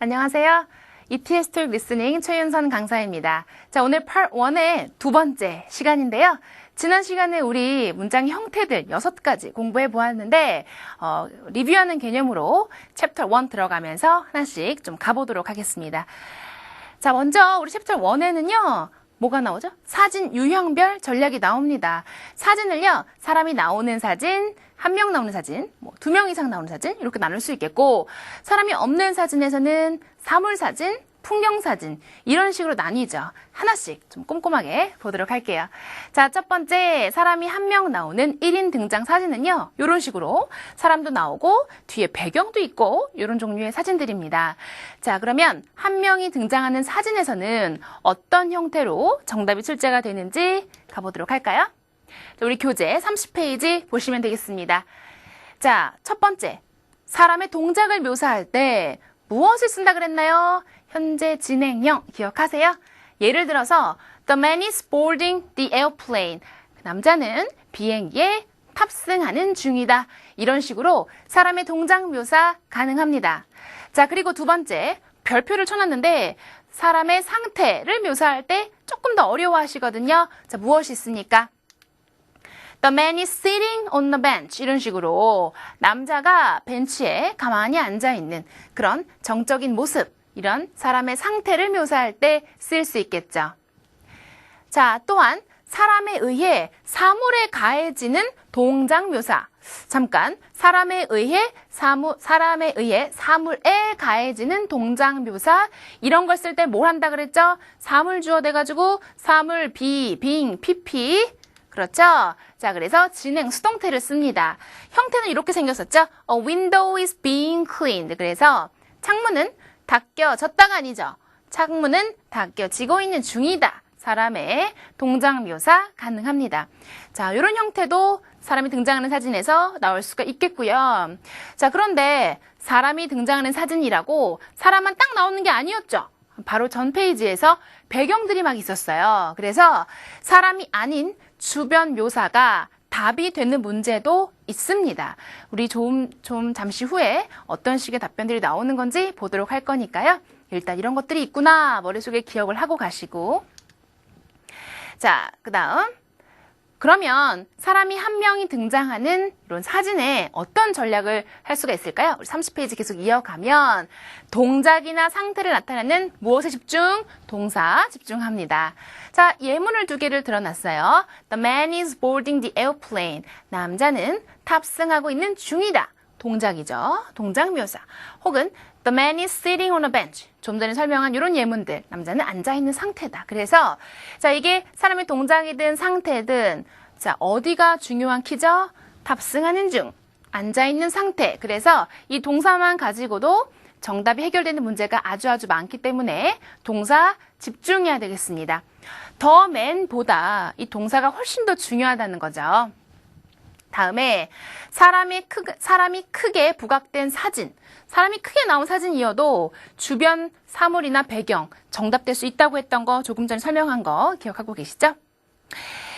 안녕하세요. ETS 토익 리스닝 최윤선 강사입니다. 자, 오늘 Part 1의 두 번째 시간인데요. 지난 시간에 우리 문장 형태들 6가지 공부해 보았는데 리뷰하는 개념으로 챕터 1 들어가면서 하나씩 좀 가보도록 하겠습니다. 자, 먼저 우리 챕터 1에는요. 뭐가 나오죠? 사진 유형별 전략이 나옵니다. 사진을요. 사람이 나오는 사진, 1명 나오는 사진, 2명 이상 나오는 사진 이렇게 나눌 수 있겠고 사람이 없는 사진에서는 사물사진, 풍경사진 이런 식으로 나뉘죠. 하나씩 좀 꼼꼼하게 보도록 할게요. 자, 첫 번째 사람이 1명 나오는 1인 등장 사진은요. 이런 식으로 사람도 나오고 뒤에 배경도 있고 이런 종류의 사진들입니다. 자, 그러면 1명이 등장하는 사진에서는 어떤 형태로 정답이 출제가 되는지 가보도록 할까요? 자, 우리 교재 30페이지 보시면 되겠습니다. 자, 첫 번째 사람의 동작을 묘사할 때 무엇을 쓴다 그랬나요? 현재 진행형 기억하세요? 예를 들어서 The man is boarding the airplane. 남자는 비행기에 탑승하는 중이다. 이런 식으로 사람의 동작 묘사 가능합니다. 자, 그리고 두 번째 별표를 쳐놨는데 사람의 상태를 묘사할 때 조금 더 어려워하시거든요. 자, 무엇이 있습니까? The man is sitting on the bench. 이런 식으로 남자가 벤치에 가만히 앉아있는 그런 정적인 모습, 이런 사람의 상태를 묘사할 때 쓸 수 있겠죠. 자, 또한 사람에 의해 사물에 가해지는 동작 묘사. 잠깐, 사람에 의해 사물에 가해지는 동작 묘사. 이런 걸 쓸 때 뭘 한다 그랬죠? 사물 주어 돼가지고 사물 비, 빙, 피피. 그렇죠? 자, 그래서 진행 수동태를 씁니다. 형태는 이렇게 생겼었죠? A window is being cleaned. 그래서 창문은 닦여졌다가 아니죠. 창문은 닦여지고 있는 중이다. 사람의 동작 묘사 가능합니다. 자, 이런 형태도 사람이 등장하는 사진에서 나올 수가 있겠고요. 자, 그런데 사람이 등장하는 사진이라고 사람만 딱 나오는 게 아니었죠. 바로 전 페이지에서 배경들이 막 있었어요. 그래서 사람이 아닌 주변 묘사가 답이 되는 문제도 있습니다. 우리 좀 잠시 후에 어떤 식의 답변들이 나오는 건지 보도록 할 거니까요. 일단 이런 것들이 있구나 머릿속에 기억을 하고 가시고. 자, 그 다음 그러면 사람이 1명이 등장하는 이런 사진에 어떤 전략을 할 수가 있을까요? 우리 30페이지 계속 이어가면 동작이나 상태를 나타내는 무엇에 집중? 동사 집중합니다. 자, 예문을 2개를 들어놨어요. The man is boarding the airplane. 남자는 탑승하고 있는 중이다. 동작이죠. 동작 묘사. 혹은 The man is sitting on a bench. 좀 전에 설명한 이런 예문들. 남자는 앉아있는 상태다. 그래서 자, 이게 사람의 동작이든 상태든 자, 어디가 중요한 키죠? 탑승하는 중. 앉아있는 상태. 그래서 이 동사만 가지고도 정답이 해결되는 문제가 아주 많기 때문에 동사 집중해야 되겠습니다. The man보다 이 동사가 훨씬 더 중요하다는 거죠. 다음에 사람이 크게 부각된 사진. 사람이 크게 나온 사진이어도 주변 사물이나 배경 정답될 수 있다고 했던 거 조금 전에 설명한 거 기억하고 계시죠?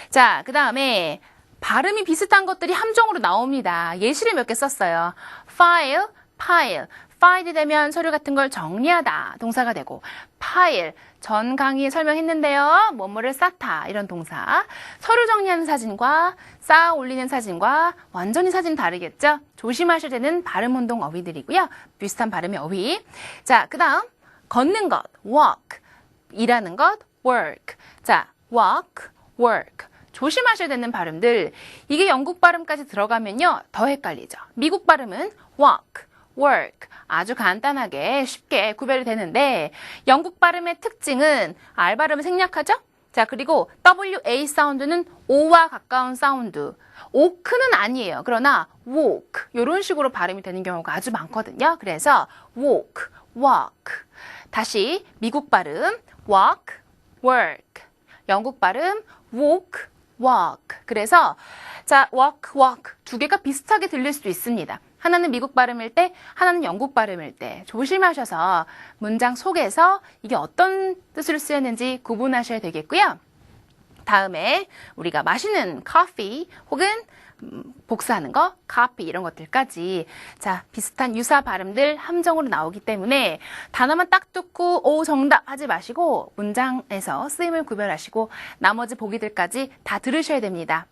자, 그 다음에 발음이 비슷한 것들이 함정으로 나옵니다. 예시를 몇 개 썼어요. file, pile. 파일이 되면 서류 같은 걸 정리하다 동사가 되고 파일 전 강의에 설명했는데요. 뭐뭐를 쌓다 이런 동사. 서류 정리하는 사진과 쌓아 올리는 사진과 완전히 사진 다르겠죠. 조심하셔야 되는 발음 운동 어휘들이고요. 비슷한 발음의 어휘. 자, 그 다음 걷는 것 walk 일하는 것 work. 자, walk, work. 조심하셔야 되는 발음들. 이게 영국 발음까지 들어가면요. 더 헷갈리죠. 미국 발음은 walk, work. 아주 간단하게 쉽게 구별이 되는데 영국 발음의 특징은 R 발음은 생략하죠? 자, 그리고 WA 사운드는 O와 가까운 사운드. 오크는 아니에요. 그러나 walk 이런 식으로 발음이 되는 경우가 아주 많거든요. 그래서 walk, walk. 다시 미국 발음 walk, work. 영국 발음 walk, walk. 그래서 자, walk, walk 두 개가 비슷하게 들릴 수도 있습니다. 하나는 미국 발음일 때, 하나는 영국 발음일 때 조심하셔서 문장 속에서 이게 어떤 뜻으로 쓰였는지 구분하셔야 되겠고요. 다음에 우리가 마시는 커피 혹은 복사하는 거, copy 이런 것들까지 자 비슷한 유사 발음들 함정으로 나오기 때문에 단어만 딱 듣고 오 정답 하지 마시고 문장에서 쓰임을 구별하시고 나머지 보기들까지 다 들으셔야 됩니다.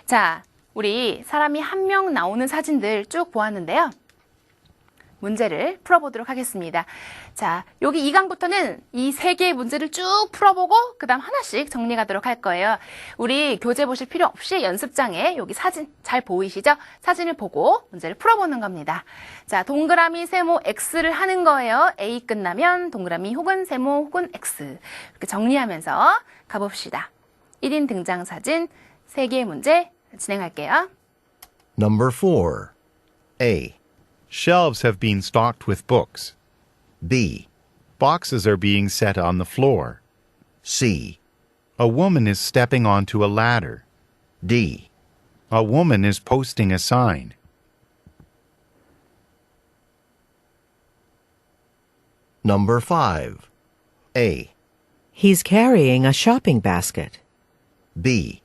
자, 우리 사람이 한 명 나오는 사진들 쭉 보았는데요. 문제를 풀어보도록 하겠습니다. 자, 여기 2강부터는 이 3개의 문제를 쭉 풀어보고 그 다음 하나씩 정리하도록 할 거예요. 우리 교재 보실 필요 없이 연습장에 여기 사진 잘 보이시죠? 사진을 보고 문제를 풀어보는 겁니다. 자, 동그라미, 세모, X를 하는 거예요. A 끝나면 동그라미 혹은 세모 혹은 X 이렇게 정리하면서 가봅시다. 1인 등장 사진 3개의 문제 진행할게요. Number 4. A. Shelves have been stocked with books. B. Boxes are being set on the floor. C. A woman is stepping onto a ladder. D. A woman is posting a sign. Number 5. A. He's carrying a shopping basket. B.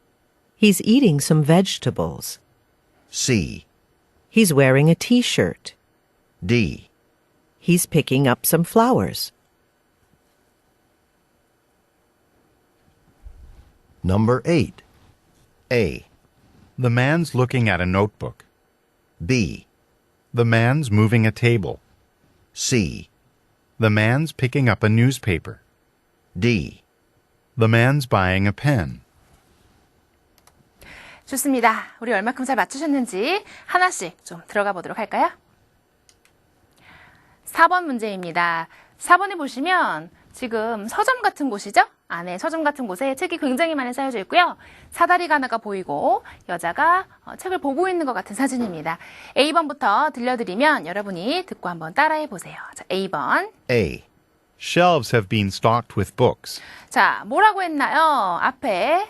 He's eating some vegetables. C. He's wearing a t-shirt. D. He's picking up some flowers. Number 8. A. The man's looking at a notebook. B. The man's moving a table. C. The man's picking up a newspaper. D. The man's buying a pen. 좋습니다. 우리 얼마큼 잘 맞추셨는지 하나씩 좀 들어가 보도록 할까요? 4번 문제입니다. 4번에 보시면 지금 서점 같은 곳이죠? 안에 서점 같은 곳에 책이 굉장히 많이 쌓여져 있고요. 사다리가 하나가 보이고 여자가 책을 보고 있는 것 같은 사진입니다. A번부터 들려드리면 여러분이 듣고 한번 따라해 보세요. 자, A번. A. Shelves have been stocked with books. 자, 뭐라고 했나요? 앞에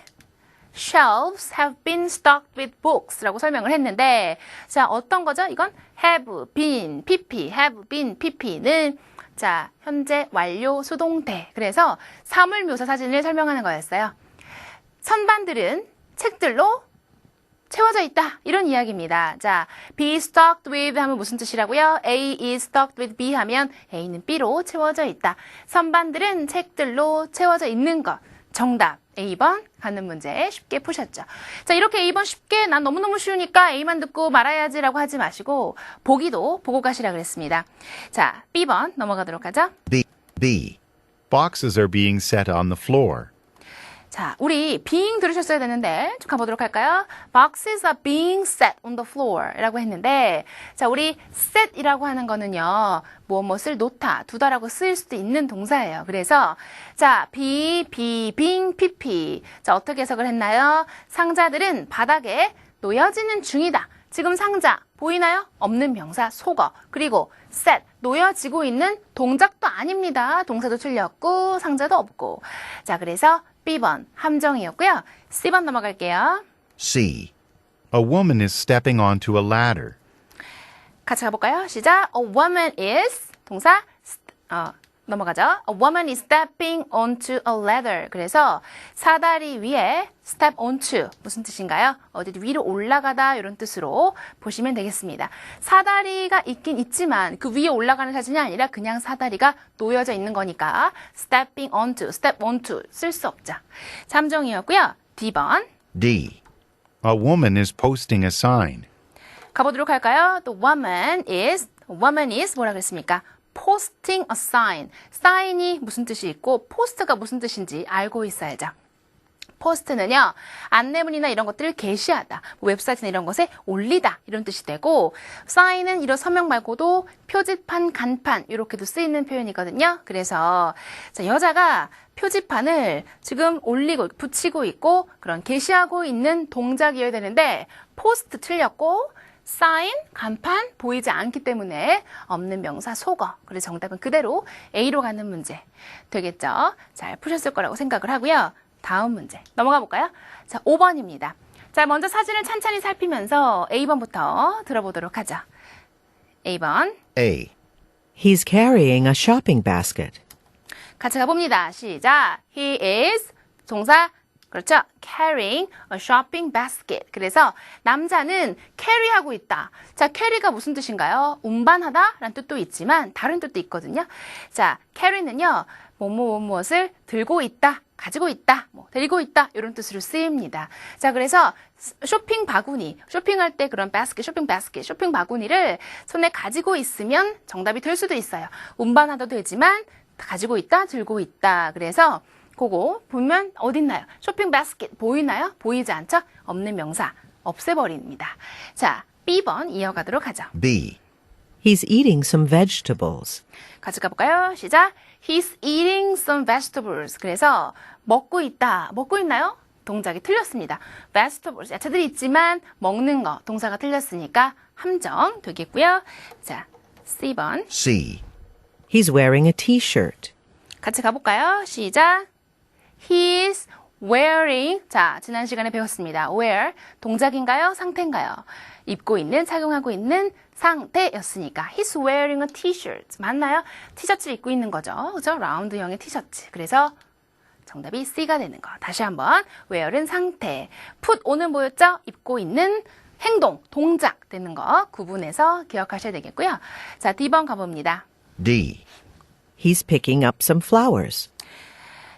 Shelves have been stocked with books 라고 설명을 했는데 자, 어떤 거죠? 이건 have been, pp, have been, pp는 자, 현재 완료 수동태. 그래서 사물묘사 사진을 설명하는 거였어요. 선반들은 책들로 채워져 있다. 이런 이야기입니다. 자, be stocked with 하면 무슨 뜻이라고요? A is stocked with B 하면 A는 B로 채워져 있다. 선반들은 책들로 채워져 있는 것. 정답. A번 가는 문제 쉽게 푸셨죠. 자, 이렇게 A번 쉽게 난 너무너무 쉬우니까 A만 듣고 말아야지라고 하지 마시고 보기도 보고 가시라 그랬습니다. 자, B번 넘어가도록 하죠. B. Boxes are being set on the floor. 자, 우리 being 들으셨어야 되는데 좀 가보도록 할까요? Boxes are being set on the floor 라고 했는데 자, 우리 set이라고 하는 거는요. 무엇을 놓다, 두다라고 쓰일 수도 있는 동사예요. 그래서 자, being, pp. 자, 어떻게 해석을 했나요? 상자들은 바닥에 놓여지는 중이다. 지금 상자 보이나요? 없는 명사 속어. 그리고 set, 놓여지고 있는 동작도 아닙니다. 동사도 틀렸고 상자도 없고. 자, 그래서 B번 함정이었고요. C번 넘어갈게요. C. A woman is stepping onto a ladder. 같이 가볼까요? 시작. A woman is 동사 넘어가죠. A woman is stepping onto a ladder. 그래서 사다리 위에 step onto 무슨 뜻인가요? 어디 위로 올라가다 이런 뜻으로 보시면 되겠습니다. 사다리가 있긴 있지만 그 위에 올라가는 사진이 아니라 그냥 사다리가 놓여져 있는 거니까 stepping onto, step onto 쓸 수 없죠. 함정이었고요. D번. D. A woman is posting a sign. 가보도록 할까요? The woman is 뭐라 그랬습니까? posting a sign. sign이 무슨 뜻이 있고 post가 무슨 뜻인지 알고 있어야죠. post는요. 안내문이나 이런 것들을 게시하다. 웹사이트나 이런 것에 올리다. 이런 뜻이 되고 sign은 이런 서명 말고도 표지판, 간판 이렇게도 쓰이는 표현이거든요. 그래서 자, 여자가 표지판을 지금 올리고 붙이고 있고 그런 게시하고 있는 동작이어야 되는데 post 틀렸고 sign, 간판 보이지 않기 때문에 없는 명사 속어. 그래서 정답은 그대로 A로 가는 문제 되겠죠. 잘 푸셨을 거라고 생각을 하고요. 다음 문제 넘어가 볼까요? 자, 5번입니다. 자, 먼저 사진을 찬찬히 살피면서 A번부터 들어보도록 하죠. A번. A. He's carrying a shopping basket. 같이 가봅니다. 시작. He is 동사 그렇죠? carrying a shopping basket. 그래서 남자는 carry하고 있다. 자, carry가 무슨 뜻인가요? 운반하다 라는 뜻도 있지만 다른 뜻도 있거든요. 자, carry는요. 무엇을 들고 있다, 가지고 있다, 데리고 있다 이런 뜻으로 쓰입니다. 자, 그래서 쇼핑 바구니, 쇼핑할 때 그런 바스켓, 쇼핑 바구니를 손에 가지고 있으면 정답이 될 수도 있어요. 운반하도 되지만 가지고 있다, 들고 있다. 그래서 그거 보면 어딨나요? 쇼핑 바스켓 보이나요? 보이지 않죠? 없는 명사 없애버립니다. 자, B번 이어가도록 하죠. B, He's eating some vegetables. 같이 가볼까요? 시작. He's eating some vegetables. 그래서 먹고 있다. 먹고 있나요? 동작이 틀렸습니다. vegetables, 야채들이 있지만 먹는 거 동사가 틀렸으니까 함정 되겠고요. 자, C번. C, He's wearing a t-shirt. 같이 가볼까요? 시작. He's wearing. 자, 지난 시간에 배웠습니다. wear. 동작인가요? 상태인가요? 입고 있는, 착용하고 있는 상태였으니까. He's wearing a t-shirt. 맞나요? 티셔츠를 입고 있는 거죠. 그죠? 라운드형의 티셔츠. 그래서 정답이 C가 되는 거. 다시 한번. wear은 상태. put on은 뭐였죠? 입고 있는 행동, 동작 되는 거 구분해서 기억하셔야 되겠고요. 자, D번 가봅니다. D, He's picking up some flowers.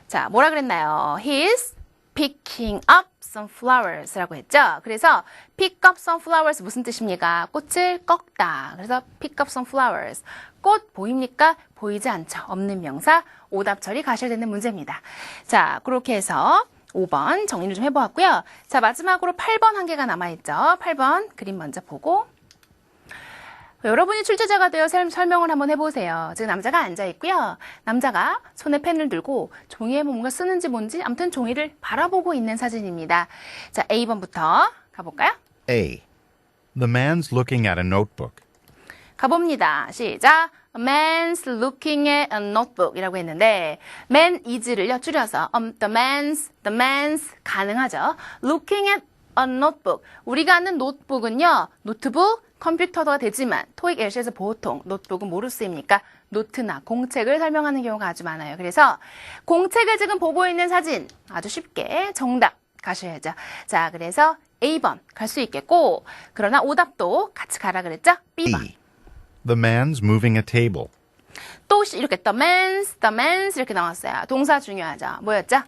자, 뭐라 그랬나요? He's picking up some flowers 라고 했죠? 그래서 pick up some flowers 무슨 뜻입니까? 꽃을 꺾다. 그래서 pick up some flowers. 꽃 보입니까? 보이지 않죠? 없는 명사 오답 처리 가셔야 되는 문제입니다. 자, 그렇게 해서 5번 정리를 좀 해보았고요. 자, 마지막으로 8번 한 개가 남아있죠? 8번 그림 먼저 보고 여러분이 출제자가 되어 설명을 한번 해보세요. 지금 남자가 앉아있고요. 남자가 손에 펜을 들고 종이에 뭔가 쓰는지 뭔지 아무튼 종이를 바라보고 있는 사진입니다. 자, A번부터 가볼까요? A, The man's looking at a notebook. 가봅니다. 시작. A man's looking at a notebook 이라고 했는데 man is를요 줄여서 the man's 가능하죠. Looking at a notebook. 우리가 아는 노트북은요. 노트북, 컴퓨터가 되지만 토익 LC에서 보통 노트북은 뭐로 쓰입니까? 노트나 공책을 설명하는 경우가 아주 많아요. 그래서 공책을 지금 보고 있는 사진 아주 쉽게 정답 가셔야죠. 자, 그래서 A번 갈 수 있겠고 그러나 오답도 같이 가라 그랬죠? B번. E, The man's moving a table. 또 이렇게 the man's 이렇게 나왔어요. 동사 중요하죠. 뭐였죠?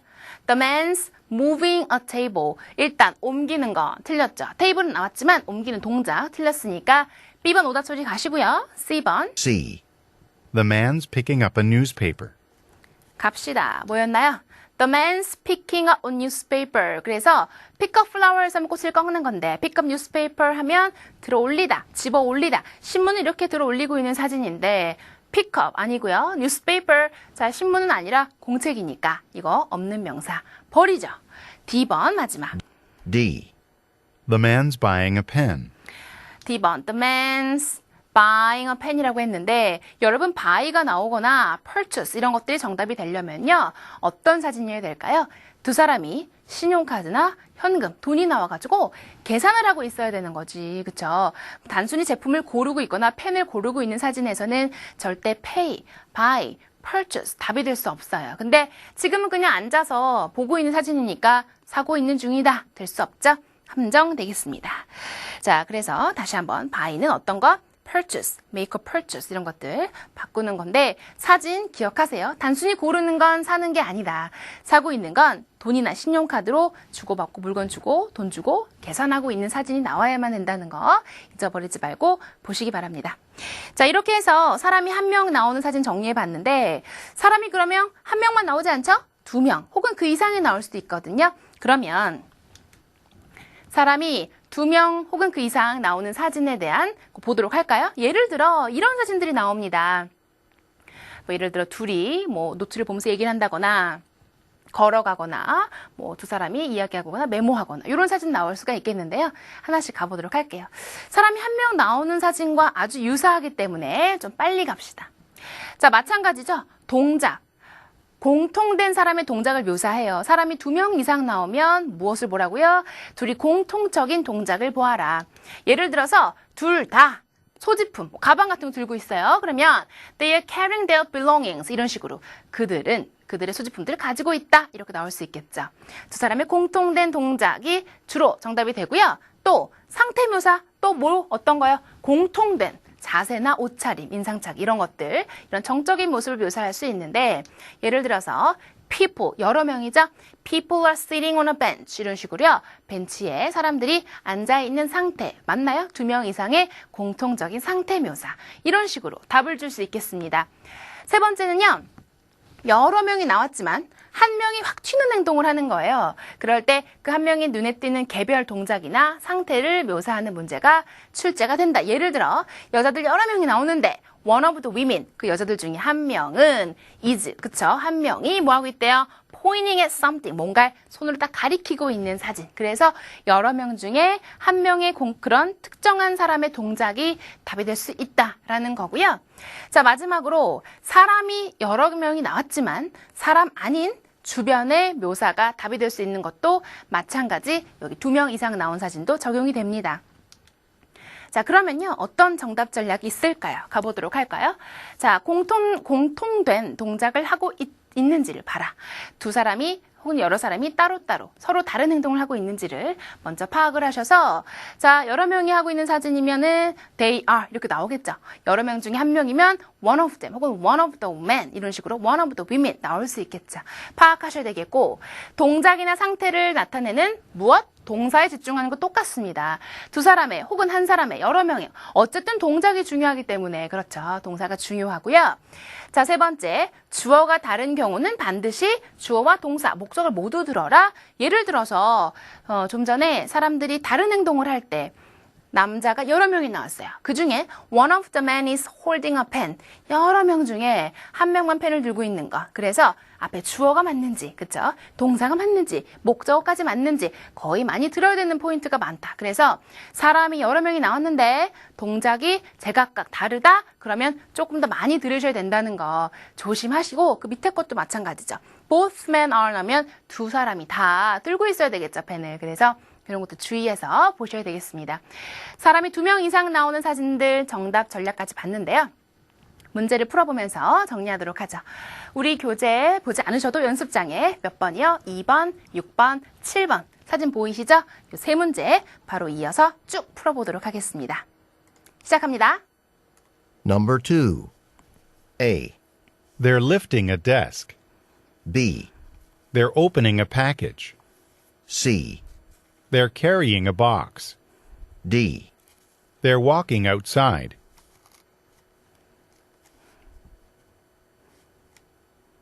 The man's moving a table. 일단 옮기는 거 틀렸죠. 테이블은 나왔지만 옮기는 동작 틀렸으니까 B번 오답 처리 가시고요. C번 C, The man's picking up a newspaper. 갑시다. 뭐였나요? The man's picking up a newspaper. 그래서 pick up flowers 하면 꽃을 꺾는 건데 pick up newspaper 하면 들어 올리다, 집어 올리다. 신문을 이렇게 들어 올리고 있는 사진인데 pick up 아니고요. newspaper. 자, 신문은 아니라 공책이니까 이거 없는 명사 버리죠. D번 마지막. D, The man's buying a pen. D번. The man's buying a pen이라고 했는데 여러분 buy가 나오거나 purchase 이런 것들이 정답이 되려면요. 어떤 사진이어야 될까요? 두 사람이 신용카드나 현금, 돈이 나와가지고 계산을 하고 있어야 되는 거지. 그쵸? 단순히 제품을 고르고 있거나 펜을 고르고 있는 사진에서는 절대 pay, buy, purchase 답이 될 수 없어요. 근데 지금은 그냥 앉아서 보고 있는 사진이니까 사고 있는 중이다. 될 수 없죠? 함정 되겠습니다. 자, 그래서 다시 한번 buy는 어떤 거? purchase, make a purchase 이런 것들 바꾸는 건데 사진 기억하세요. 단순히 고르는 건 사는 게 아니다. 사고 있는 건 돈이나 신용카드로 주고받고 물건 주고 돈 주고 계산하고 있는 사진이 나와야만 된다는 거 잊어버리지 말고 보시기 바랍니다. 자, 이렇게 해서 사람이 한 명 나오는 사진 정리해 봤는데 사람이 그러면 한 명만 나오지 않죠? 두 명 혹은 그 이상이 나올 수도 있거든요. 그러면 사람이 2명 혹은 그 이상 나오는 사진에 대한 보도록 할까요? 예를 들어 이런 사진들이 나옵니다. 뭐 예를 들어 둘이 뭐 노트를 보면서 얘기를 한다거나 걸어가거나 뭐 두 사람이 이야기하거나 메모하거나 이런 사진 나올 수가 있겠는데요. 하나씩 가보도록 할게요. 사람이 한 명 나오는 사진과 아주 유사하기 때문에 좀 빨리 갑시다. 자, 마찬가지죠. 동작. 공통된 사람의 동작을 묘사해요. 사람이 2명 이상 나오면 무엇을 보라고요? 둘이 공통적인 동작을 보아라. 예를 들어서 둘 다 소지품, 뭐 가방 같은 거 들고 있어요. 그러면 they are carrying their belongings 이런 식으로 그들은 그들의 소지품들을 가지고 있다 이렇게 나올 수 있겠죠. 두 사람의 공통된 동작이 주로 정답이 되고요. 또 상태묘사 또 뭐 어떤 거요? 공통된 자세나 옷차림, 인상착 이런 것들 이런 정적인 모습을 묘사할 수 있는데 예를 들어서 people 여러 명이죠. People are sitting on a bench 이런 식으로요. 벤치에 사람들이 앉아 있는 상태 맞나요? 2명 이상의 공통적인 상태 묘사 이런 식으로 답을 줄 수 있겠습니다. 세 번째는요. 여러 명이 나왔지만 한 명이 확 튀는 행동을 하는 거예요. 그럴 때 그 한 명이 눈에 띄는 개별 동작이나 상태를 묘사하는 문제가 출제가 된다. 예를 들어 여자들 여러 명이 나오는데 one of the women 그 여자들 중에 한 명은 is 그쵸? 한 명이 뭐 하고 있대요? pointing at something 뭔가를 손으로 딱 가리키고 있는 사진. 그래서 여러 명 중에 한 명의 그런 특정한 사람의 동작이 답이 될 수 있다라는 거고요. 자 마지막으로 사람이 여러 명이 나왔지만 사람 아닌 주변의 묘사가 답이 될 수 있는 것도 마찬가지 여기 2명 이상 나온 사진도 적용이 됩니다. 자, 그러면요. 어떤 정답 전략이 있을까요? 가보도록 할까요? 자, 공통된 동작을 하고 있는지를 봐라. 두 사람이 혹은 여러 사람이 따로따로 서로 다른 행동을 하고 있는지를 먼저 파악을 하셔서 자, 여러 명이 하고 있는 사진이면은 they are 이렇게 나오겠죠. 여러 명 중에 한 명이면 one of them 혹은 one of the men 이런 식으로 one of the women 나올 수 있겠죠. 파악하셔야 되겠고 동작이나 상태를 나타내는 무엇? 동사에 집중하는 거 똑같습니다. 두 사람의 혹은 한 사람의 여러 명의 어쨌든 동작이 중요하기 때문에 그렇죠. 동사가 중요하고요. 자, 세 번째 주어가 다른 경우는 반드시 주어와 동사, 목적을 모두 들어라. 예를 들어서 좀 전에 사람들이 다른 행동을 할 때 남자가 여러 명이 나왔어요. 그 중에 one of the men is holding a pen. 여러 명 중에 한 명만 펜을 들고 있는 거. 그래서 앞에 주어가 맞는지, 그쵸? 동사가 맞는지, 목적어까지 맞는지 거의 많이 들어야 되는 포인트가 많다. 그래서 사람이 여러 명이 나왔는데 동작이 제각각 다르다? 그러면 조금 더 많이 들으셔야 된다는 거 조심하시고 그 밑에 것도 마찬가지죠. Both men are 라면 두 사람이 다 들고 있어야 되겠죠, 펜을. 그래서 이런 것도 주의해서 보셔야 되겠습니다. 사람이 2명 이상 나오는 사진들 정답 전략까지 봤는데요. 문제를 풀어보면서 정리하도록 하죠. 우리 교재 보지 않으셔도 연습장에 몇 번이요? 2번, 6번, 7번 사진 보이시죠? 이 세 문제 바로 이어서 쭉 풀어보도록 하겠습니다. 시작합니다. Number 2. A, They're lifting a desk. B, They're opening a package. C, They're carrying a box. D, They're walking outside.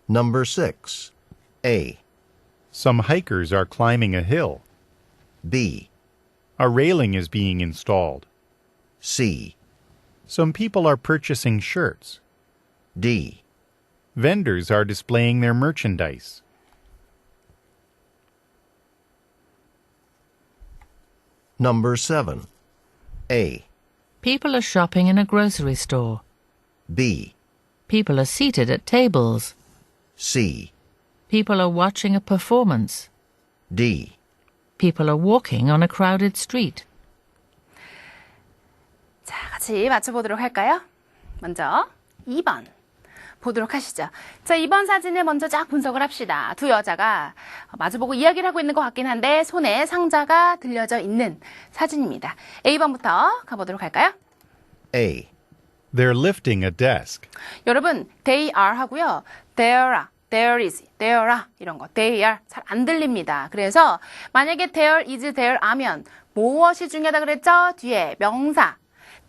Number 6. A, Some hikers are climbing a hill. B, A railing is being installed. C, Some people are purchasing shirts. D, Vendors are displaying their merchandise. Number 7. A, People are shopping in a grocery store. B, People are seated at tables. C, People are watching a performance. D, People are walking on a crowded street. 자, 같이 맞춰보도록 할까요? 먼저 2번 보도록 하시죠. 자, 2번 사진을 먼저 쫙 분석을 합시다. 두 여자가 마주보고 이야기를 하고 있는 것 같긴 한데 손에 상자가 들려져 있는 사진입니다. A번부터 가보도록 할까요? A, They're lifting a desk. 여러분, they are 하고요. there are, there is, there are 이런 거 they are 잘 안 들립니다. 그래서 만약에 there is, there are면 무엇이 중요하다 그랬죠? 뒤에 명사.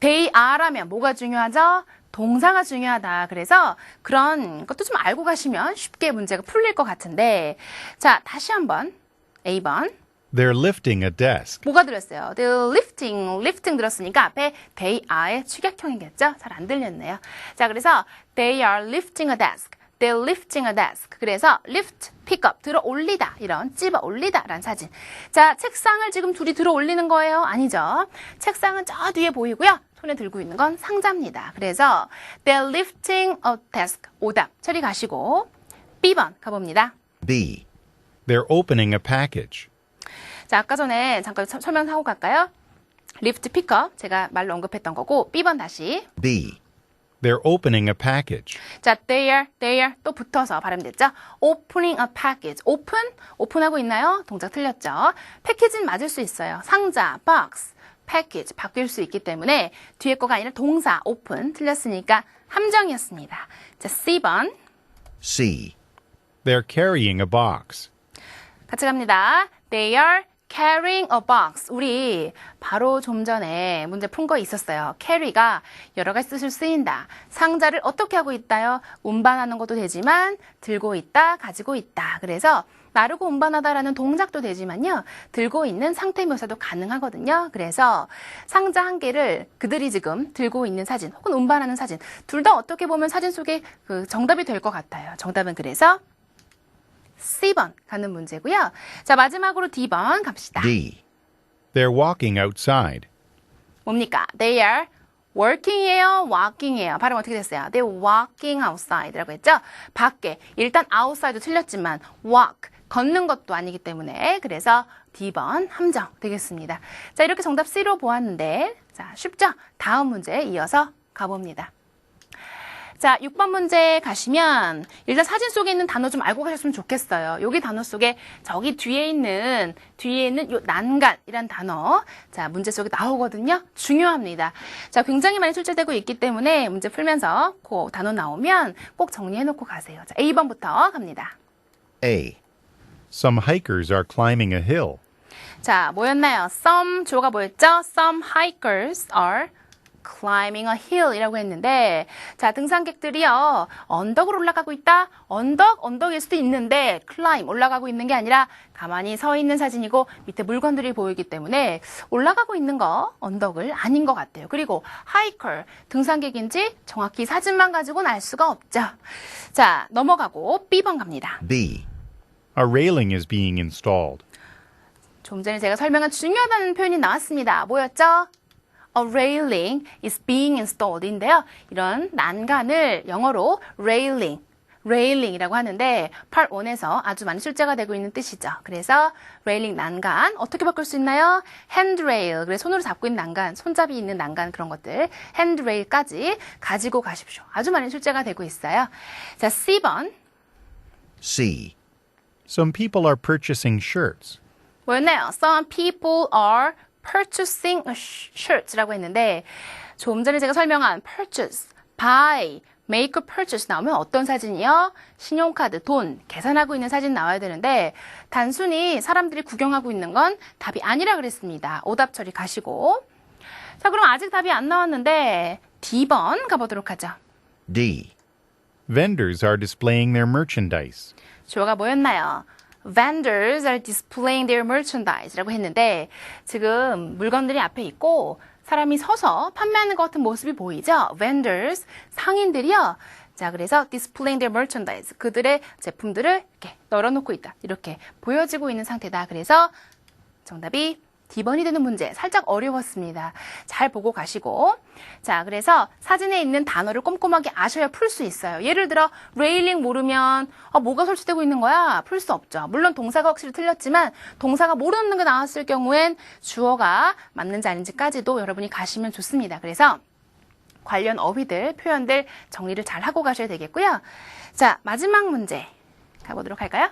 they are라면 뭐가 중요하죠? 동사가 중요하다. 그래서 그런 것도 좀 알고 가시면 쉽게 문제가 풀릴 것 같은데 자, 다시 한번 A번 They're lifting a desk. 뭐가 들었어요? They're lifting 들었으니까 앞에 they are의 축약형이겠죠? 잘 안 들렸네요. 자, 그래서 they are lifting a desk. They're lifting a desk. 그래서 lift, pick up, 들어 올리다. 이런 찝어 올리다 라는 사진. 자, 책상을 지금 둘이 들어 올리는 거예요? 아니죠. 책상은 저 뒤에 보이고요. 손에 들고 있는 건 상자입니다. 그래서 they're lifting a desk. 오답 처리 가시고 B번 가봅니다. B, They're opening a package. 자, 아까 전에 잠깐 설명하고 갈까요? 리프트 픽업 제가 말로 언급했던 거고 B번 다시 B, They're opening a package. 자, there 또 붙어서 발음됐죠? Opening a package. 오픈하고 있나요? 동작 틀렸죠? 패키지는 맞을 수 있어요. 상자, box, package 바뀔 수 있기 때문에 뒤에 거가 아니라 동사, open 틀렸으니까 함정이었습니다. 자, C번 C, They're carrying a box. 같이 갑니다. They are carrying a box. 우리 바로 좀 전에 문제 푼 거 있었어요. carry가 여러 가지 뜻을 쓰인다. 상자를 어떻게 하고 있다요? 운반하는 것도 되지만 들고 있다, 가지고 있다. 그래서 나르고 운반하다라는 동작도 되지만요. 들고 있는 상태 묘사도 가능하거든요. 그래서 상자 한 개를 그들이 지금 들고 있는 사진 혹은 운반하는 사진 둘 다 어떻게 보면 사진 속에 그 정답이 될 것 같아요. 정답은 그래서 C번 가는 문제고요. 자, 마지막으로 D번 갑시다. D, They're walking outside. 뭡니까? They are working이에요, walking이에요. 발음 어떻게 됐어요? They're walking outside라고 했죠? 밖에. 일단 outside도 틀렸지만 walk, 걷는 것도 아니기 때문에 그래서 D번 함정 되겠습니다. 자, 이렇게 정답 C로 보았는데 자, 쉽죠? 다음 문제 이어서 가봅니다. 자, 6번 문제 가시면 일단 사진 속에 있는 단어 좀 알고 가셨으면 좋겠어요. 여기 단어 속에 저기 뒤에 있는 요 난간이란 단어 자, 문제 속에 나오거든요. 중요합니다. 자, 굉장히 많이 출제되고 있기 때문에 문제 풀면서 그 단어 나오면 꼭 정리해 놓고 가세요. 자, A번부터 갑니다. A, Some hikers are climbing a hill. 자, 뭐였나요? Some 주어가 뭐였죠? Some hikers are climbing a hill이라고 했는데 자, 등산객들이요. 언덕을 올라가고 있다. 언덕일 수도 있는데 climb 올라가고 있는 게 아니라 가만히 서 있는 사진이고 밑에 물건들이 보이기 때문에 올라가고 있는 거 언덕을 아닌 것 같아요. 그리고 hiker 등산객인지 정확히 사진만 가지고는 알 수가 없죠. 자, 넘어가고 B번 갑니다. B, A railing is being installed. 좀 전에 제가 설명한 중요하다는 표현이 나왔습니다. 뭐였죠? A railing is being installed인데요. 이런 난간을 영어로 railing이라고 하는데 Part 1에서 아주 많이 출제가 되고 있는 뜻이죠. 그래서 railing 난간 어떻게 바꿀 수 있나요? handrail, 그래서 손으로 잡고 있는 난간, 손잡이 있는 난간 그런 것들 handrail까지 가지고 가십시오. 아주 많이 출제가 되고 있어요. 자, C번 C, Some people are purchasing shirts. 뭐였나요? Some people are purchasing a shirt라고 했는데 좀 전에 제가 설명한 purchase, buy, make a purchase 나오면 어떤 사진이요? 신용카드, 돈, 계산하고 있는 사진 나와야 되는데 단순히 사람들이 구경하고 있는 건 답이 아니라 그랬습니다. 오답 처리 가시고 자, 그럼 아직 답이 안 나왔는데 D번 가보도록 하죠. D, Vendors are displaying their merchandise. 주어가 뭐였나요? Vendors are displaying their merchandise라고 했는데 지금 물건들이 앞에 있고 사람이 서서 판매하는 것 같은 모습이 보이죠? Vendors, 상인들이요. 자, 그래서 displaying their merchandise, 그들의 제품들을 이렇게 널어놓고 있다. 이렇게 보여지고 있는 상태다. 그래서 정답이 D번이 되는 문제 살짝 어려웠습니다. 잘 보고 가시고 자, 그래서 사진에 있는 단어를 꼼꼼하게 아셔야 풀 수 있어요. 예를 들어 레일링 모르면 뭐가 설치되고 있는 거야? 풀 수 없죠. 물론 동사가 확실히 틀렸지만 동사가 모르는 게 나왔을 경우엔 주어가 맞는지 아닌지까지도 여러분이 가시면 좋습니다. 그래서 관련 어휘들, 표현들 정리를 잘 하고 가셔야 되겠고요. 자, 마지막 문제 가보도록 할까요?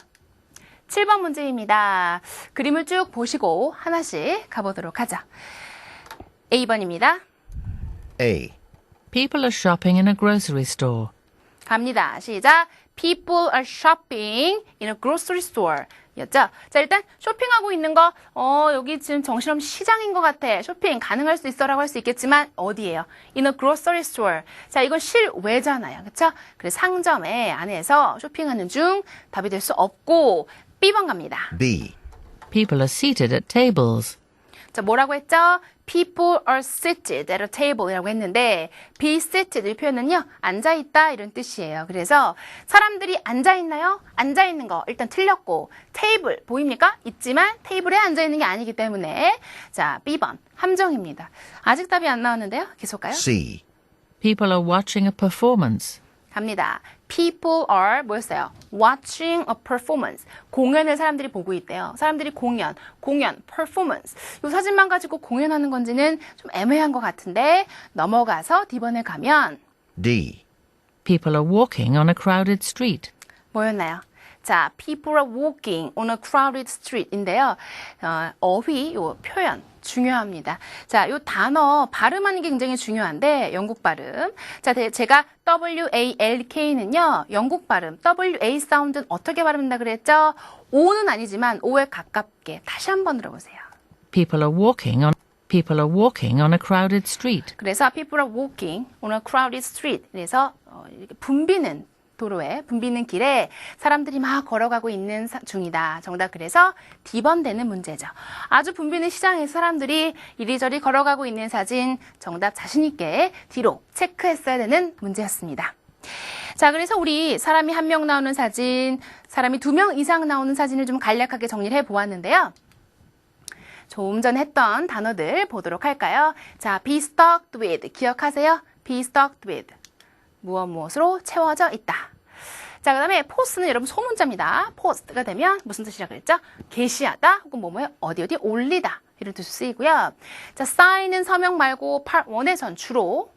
7번 문제입니다. 그림을 쭉 보시고 하나씩 가보도록 하죠. A번입니다. A, People are shopping in a grocery store. 갑니다. 시작. People are shopping in a grocery store. 였죠? 자, 일단 쇼핑하고 있는 거, 여기 지금 정신없는 시장인 것 같아. 쇼핑 가능할 수 있어라고 할 수 있겠지만 어디예요? In a grocery store. 자, 이건 실외잖아요. 그쵸? 그래서 상점에 안에서 쇼핑하는 중 답이 될 수 없고 B번 갑니다. B, People are seated at tables. 자, 뭐라고 했죠? People are seated at a table 이라고 했는데 be seated 이 표현은요. 앉아있다 이런 뜻이에요. 그래서 사람들이 앉아있나요? 앉아있는 거 일단 틀렸고 테이블 보입니까? 있지만 테이블에 앉아있는 게 아니기 때문에 자, B번 함정입니다. 아직 답이 안 나왔는데요. 계속 가요. C, People are watching a performance. 갑니다. People are 뭐였어요? Watching a performance. 공연을 사람들이 보고 있대요. 사람들이 공연, performance. 이 사진만 가지고 공연하는 건지는 좀 애매한 것 같은데 넘어가서 D번에 가면 D. People are walking on a crowded street. 뭐였나요? 자, people are walking on a crowded street인데요. 어휘, 요 표현 중요합니다. 자, 요 단어 발음하는 게 굉장히 중요한데 영국 발음. 자, 제가 WALK는요. 영국 발음 WA 사운드는 어떻게 발음한다 그랬죠? O는 아니지만 O에 가깝게 다시 한번 들어보세요. People are walking on a crowded street. 그래서 people are walking on a crowded street. 그래서 이렇게 붐비는 도로에, 붐비는 길에 사람들이 막 걸어가고 있는 중이다. 정답 그래서 D번 되는 문제죠. 아주 붐비는 시장에서 사람들이 이리저리 걸어가고 있는 사진 정답 자신 있게 뒤로 체크했어야 되는 문제였습니다. 자, 그래서 우리 사람이 1명 나오는 사진, 사람이 2명 이상 나오는 사진을 좀 간략하게 정리를 해보았는데요. 조금 전에 했던 단어들 보도록 할까요? 자, be stocked with 기억하세요? be stocked with 무엇으로 채워져 있다. 자, 그 다음에 post는 여러분 소문자입니다. post가 되면 무슨 뜻이라 그랬죠? 게시하다 혹은 뭐뭐에 어디 올리다 이런 뜻으로 쓰이고요. 자, sign은 서명 말고 part 1에선 주로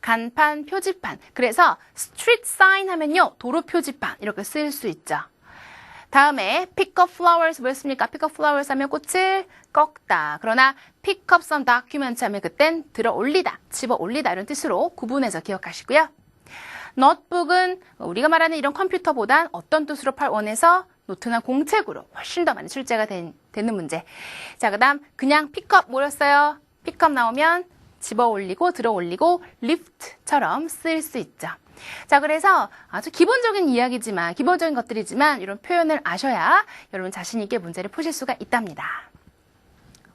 간판, 표지판. 그래서 street sign 하면요 도로 표지판 이렇게 쓰일 수 있죠. 다음에 pick up flowers 뭐였습니까? pick up flowers 하면 꽃을 꺾다. 그러나 pick up some documents 하면 그땐 들어 올리다, 집어 올리다 이런 뜻으로 구분해서 기억하시고요. notebook은 우리가 말하는 이런 컴퓨터보단 어떤 뜻으로 part 1에서 노트나 공책으로 훨씬 더 많이 출제가 되는 문제. 자, 그 다음 그냥 pick up 뭐였어요? pick up 나오면 집어 올리고 들어 올리고 lift처럼 쓰일 수 있죠. 자, 그래서 아주 기본적인 이야기지만, 기본적인 것들이지만 이런 표현을 아셔야 여러분 자신 있게 문제를 푸실 수가 있답니다.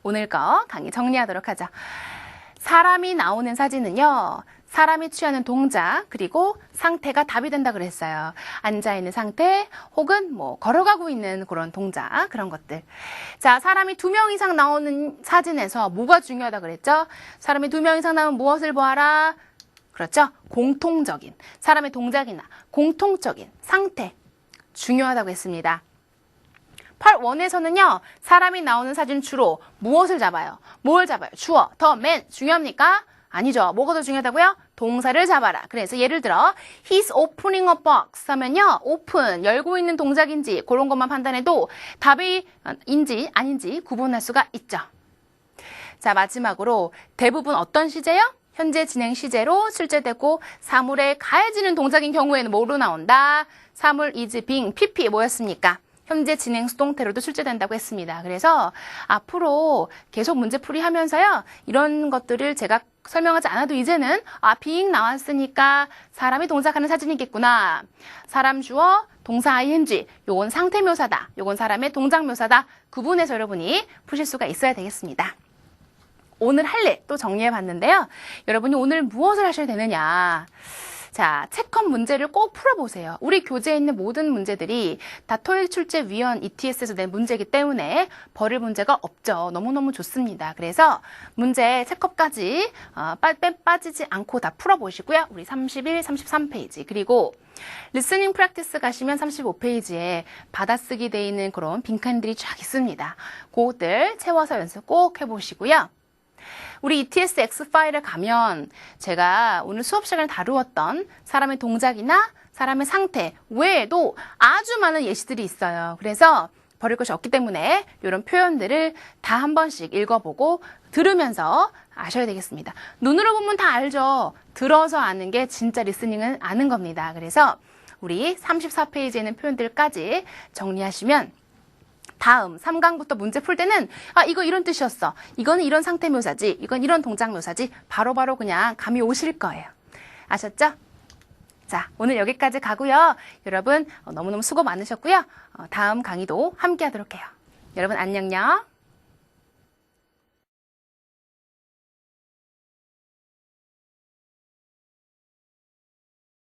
오늘 거 강의 정리하도록 하죠. 사람이 나오는 사진은요. 사람이 취하는 동작 그리고 상태가 답이 된다 그랬어요. 앉아있는 상태 혹은 뭐 걸어가고 있는 그런 동작 그런 것들. 자, 사람이 2명 이상 나오는 사진에서 뭐가 중요하다 그랬죠? 사람이 2명 이상 나오면 무엇을 보아라? 그렇죠? 공통적인 사람의 동작이나 공통적인 상태 중요하다고 했습니다. part 1에서는요. 사람이 나오는 사진 주로 무엇을 잡아요? 뭘 잡아요? 주어, the man 중요합니까? 아니죠. 뭐가 더 중요하다고요? 동사를 잡아라. 그래서 예를 들어 he's opening a box 하면요. open, 열고 있는 동작인지 그런 것만 판단해도 답이 인지 아닌지 구분할 수가 있죠. 자, 마지막으로 대부분 어떤 시제요? 현재 진행 시제로 출제되고 사물에 가해지는 동작인 경우에는 뭐로 나온다? 사물 is being, PP 뭐였습니까? 현재 진행 수동태로도 출제된다고 했습니다. 그래서 앞으로 계속 문제풀이 하면서요. 이런 것들을 제가 설명하지 않아도 이제는 being 나왔으니까 사람이 동작하는 사진이겠구나. 사람 주어, 동사 ing, 요건 상태 묘사다. 요건 사람의 동작 묘사다. 구분해서 여러분이 푸실 수가 있어야 되겠습니다. 오늘 할 일 또 정리해 봤는데요. 여러분이 오늘 무엇을 하셔야 되느냐. 자, 체크업 문제를 꼭 풀어보세요. 우리 교재에 있는 모든 문제들이 다 토익 출제위원 ETS에서 낸 문제이기 때문에 버릴 문제가 없죠. 너무너무 좋습니다. 그래서 문제 체크업까지 빠지지 않고 다 풀어보시고요. 우리 31, 33페이지 그리고 리스닝 프랙티스 가시면 35페이지에 받아쓰기 돼 있는 그런 빈칸들이 쫙 있습니다. 그것들 채워서 연습 꼭 해보시고요. 우리 ETS X 파일에 가면 제가 오늘 수업 시간에 다루었던 사람의 동작이나 사람의 상태 외에도 아주 많은 예시들이 있어요. 그래서 버릴 것이 없기 때문에 이런 표현들을 다 한 번씩 읽어보고 들으면서 아셔야 되겠습니다. 눈으로 보면 다 알죠. 들어서 아는 게 진짜 리스닝은 아는 겁니다. 그래서 우리 34페이지에 있는 표현들까지 정리하시면 다음 3강부터 문제 풀 때는 이거 이런 뜻이었어. 이거는 이런 상태 묘사지. 이건 이런 동작 묘사지. 바로바로 그냥 감이 오실 거예요. 아셨죠? 자, 오늘 여기까지 가고요. 여러분 너무너무 수고 많으셨고요. 다음 강의도 함께 하도록 해요. 여러분 안녕요.